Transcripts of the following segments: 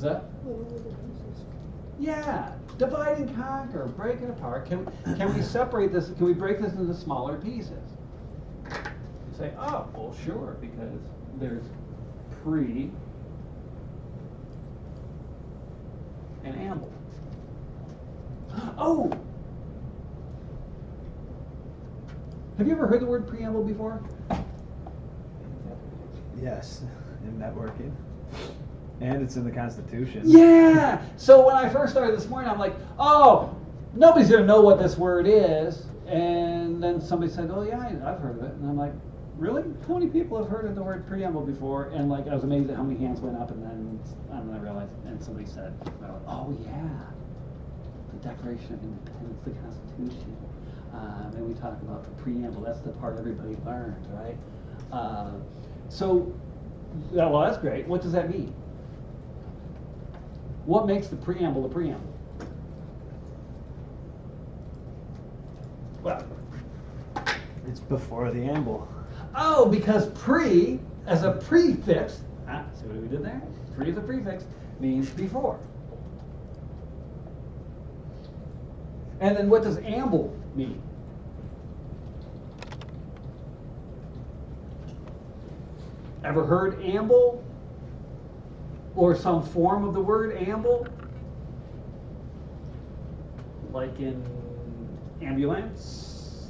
What's that? Yeah, divide and conquer, break it apart. Can we separate this? Can we break this into smaller pieces? You say, oh, well, sure, because there's pre and amble. Oh! Have you ever heard the word preamble before? Yes, in networking. And it's in the Constitution. Yeah! So when I first started this morning, I'm like, oh, nobody's going to know what this word is. And then somebody said, oh, yeah, I've heard of it. And I'm like, really? How many people have heard of the word preamble before? And like, I was amazed at how many hands went up. And then I realized, and somebody said, oh, yeah, the Declaration of Independence, the Constitution. And we talk about the preamble. That's the part everybody learned, right? So, well, that's great. What does that mean? What makes the preamble a preamble? Well, It's before the amble. oh, because pre as a prefix, see what we did there? Pre as a prefix means before. And then what does amble mean? Ever heard amble? Or some form of the word amble? Like in ambulance?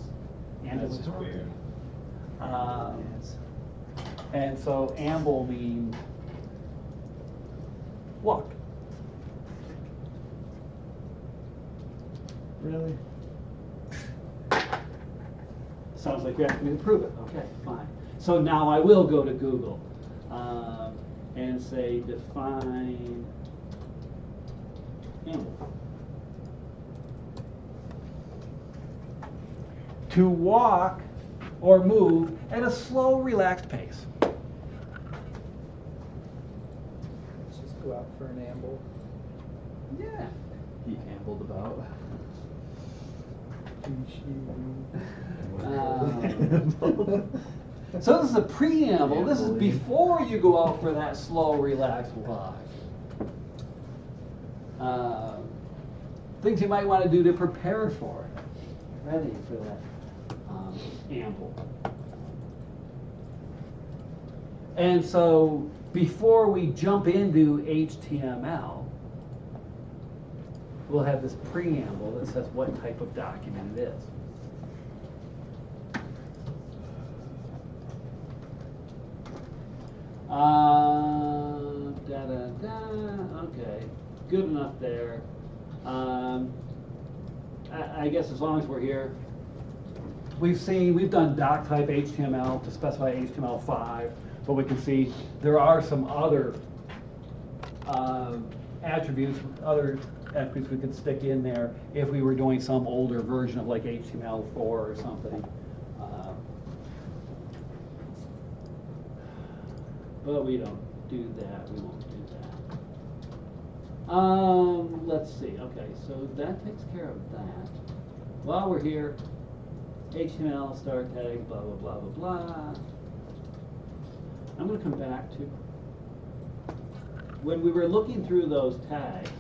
That's just weird. And so amble means walk. Really? Sounds like you're asking me to prove it. Okay, fine. So now I will go to Google and say define amble. To walk or move at a slow, relaxed pace. Let's just go out for an amble. Yeah. He ambled about. So this is a preamble. This is before you go out for that slow, relaxed walk. Things you might want to do to prepare for it. Ready for that amble. And so before we jump into HTML, we'll have this preamble that says what type of document it is. Okay, good enough there. I guess as long as we're here, we've done doc type HTML to specify HTML5, but we can see there are some other attributes we could stick in there if we were doing some older version of like HTML4 or something. But we don't do that. We won't do that. Let's see. Okay, so that takes care of that. While we're here, HTML, star tag, blah, blah, blah, blah, blah. I'm going to come back to when we were looking through those tags.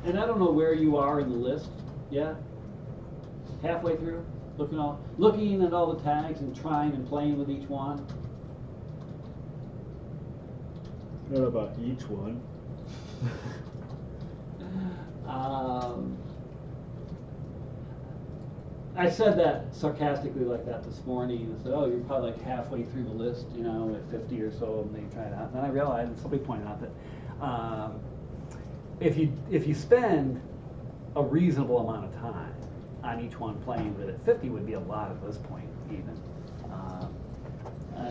And I don't know where you are in the list yet. Halfway through, looking at all the tags and trying and playing with each one. I don't know about each one. I said that sarcastically like that this morning. I said, oh, you're probably like halfway through the list, you know, at 50 or so, and then you try it out. And then I realized, and somebody pointed out that if you spend a reasonable amount of time on each one playing with it, 50 would be a lot at this point, even.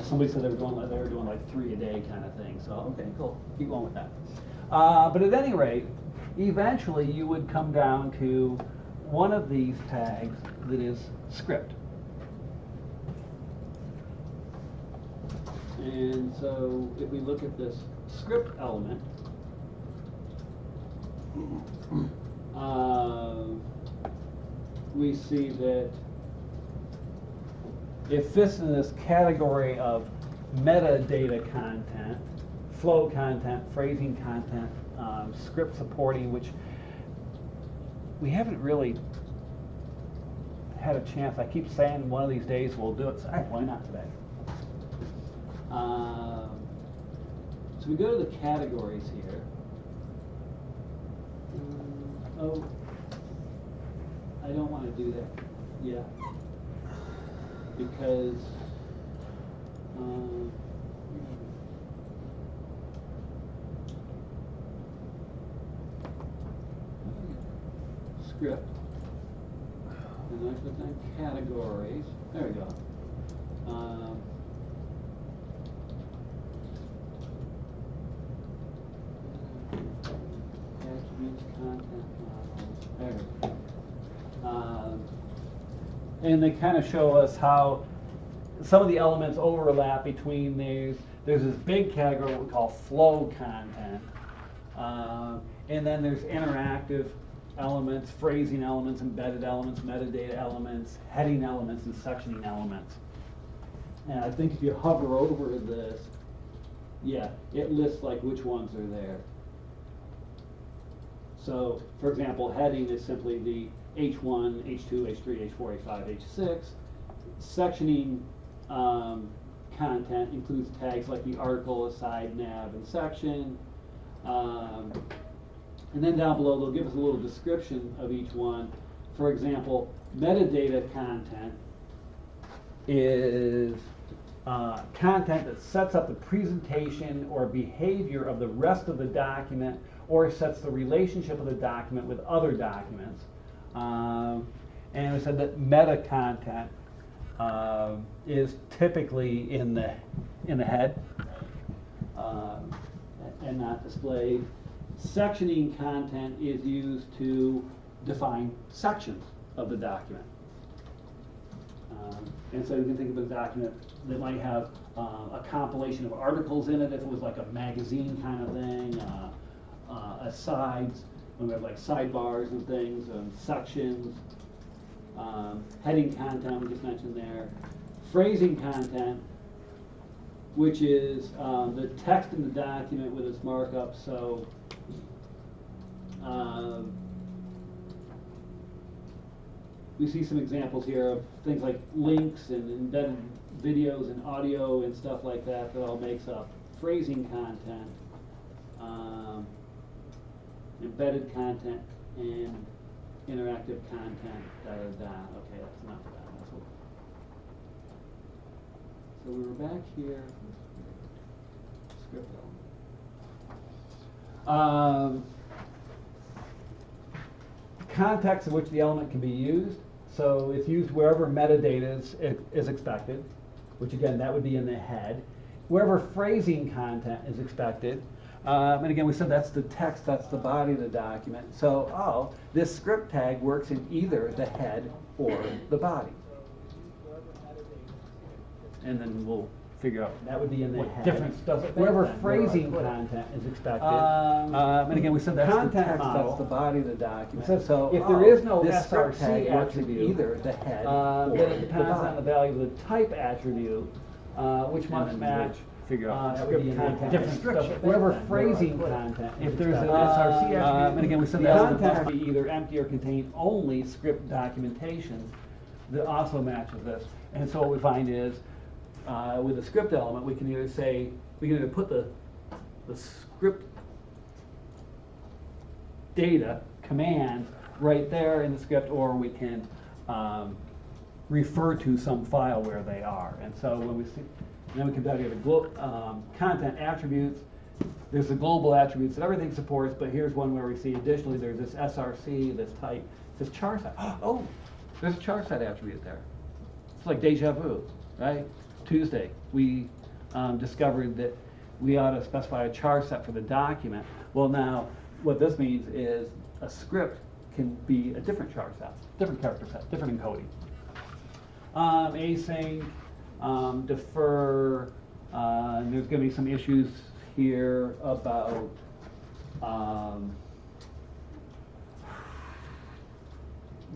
Somebody said they were doing like 3 a day kind of thing. So okay, cool, keep going with that. But at any rate, eventually you would come down to one of these tags that is script. And so if we look at this script element, we see that it fits in this category of metadata content, flow content, phrasing content, script supporting, which we haven't really had a chance. I keep saying one of these days we'll do it. So, hey, why not today? So we go to the categories here. Oh, I don't want to do that yet because script, and I put down categories. There we go. Attributes, content models. There we go. And they kind of show us how some of the elements overlap between these. There's this big category we call flow content. And then there's interactive elements, phrasing elements, embedded elements, metadata elements, heading elements, and sectioning elements. And I think if you hover over this, yeah, it lists like which ones are there. So, for example, heading is simply the H1, H2, H3, H4, H5, H6. Sectioning content includes tags like the article, aside, nav, and section. And then down below, they'll give us a little description of each one. For example, metadata content is content that sets up the presentation or behavior of the rest of the document, or sets the relationship of the document with other documents. And we said that meta content is typically in the head and not displayed. Sectioning content is used to define sections of the document. And so you can think of a document that might have a compilation of articles in it if it was like a magazine kind of thing, asides, when we have like sidebars and things, sections, heading content we just mentioned there, phrasing content, which is the text in the document with its markup. So we see some examples here of things like links and embedded videos and audio and stuff like that. That all makes up phrasing content, embedded content, and interactive content. Okay, that's enough of that. So we were back here. Script element. Context in which the element can be used. So it's used wherever metadata is expected, which again, that would be in the head. Wherever phrasing content is expected. And again, we said that's the text, that's the body of the document. So, this script tag works in either the head or the body. And then we'll figure out, that would be in the What head. difference does it make Wherever then? phrasing Where do I put it? content is expected. And again, we said that's Content the text, model. that's the body of the document. So if there there is is no no this script SRC tag works in attribute, either the head or then it depends the on body. the value of the type attribute, which And must then match figure out that script would be in the content different restriction. stuff. Wherever Then, phrasing where do I put it? content If is there's an expected. SRC attribute, And again, we said the that content must be either empty or contain only script documentation that also matches this. And so what we find is, with the script element, we can either put the script data commands right there in the script, or we can refer to some file where they are. And so when we see, then we can value the content attributes. There's the global attributes that everything supports, but here's one where we see additionally there's this SRC, this type, this char set. Oh, there's a char set attribute there. It's like deja vu, right? Tuesday, we discovered that we ought to specify a char set for the document. Well, now, what this means is a script can be a different char set, different character set, different encoding. Async, defer, and there's going to be some issues here about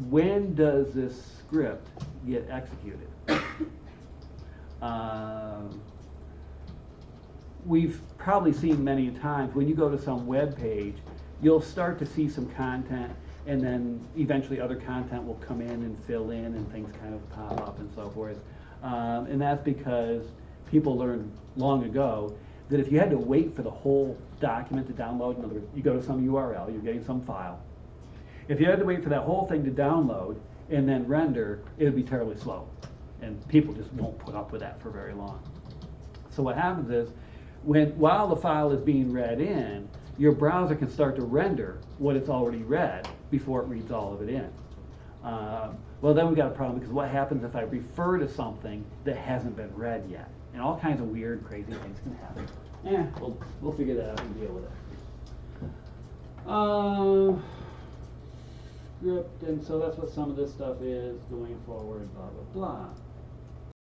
when does this script get executed? We've probably seen many times when you go to some web page, you'll start to see some content, and then eventually other content will come in and fill in, and things kind of pop up and so forth. And that's because people learned long ago that if you had to wait for the whole document to download, in other words, you go to some URL, you're getting some file. If you had to wait for that whole thing to download and then render, it would be terribly slow. And people just won't put up with that for very long. So what happens is, while the file is being read in, your browser can start to render what it's already read before it reads all of it in. Well, then we've got a problem, because what happens if I refer to something that hasn't been read yet? And all kinds of weird, crazy things can happen. We'll figure that out and deal with it. Script, and so that's what some of this stuff is going forward, blah, blah, blah.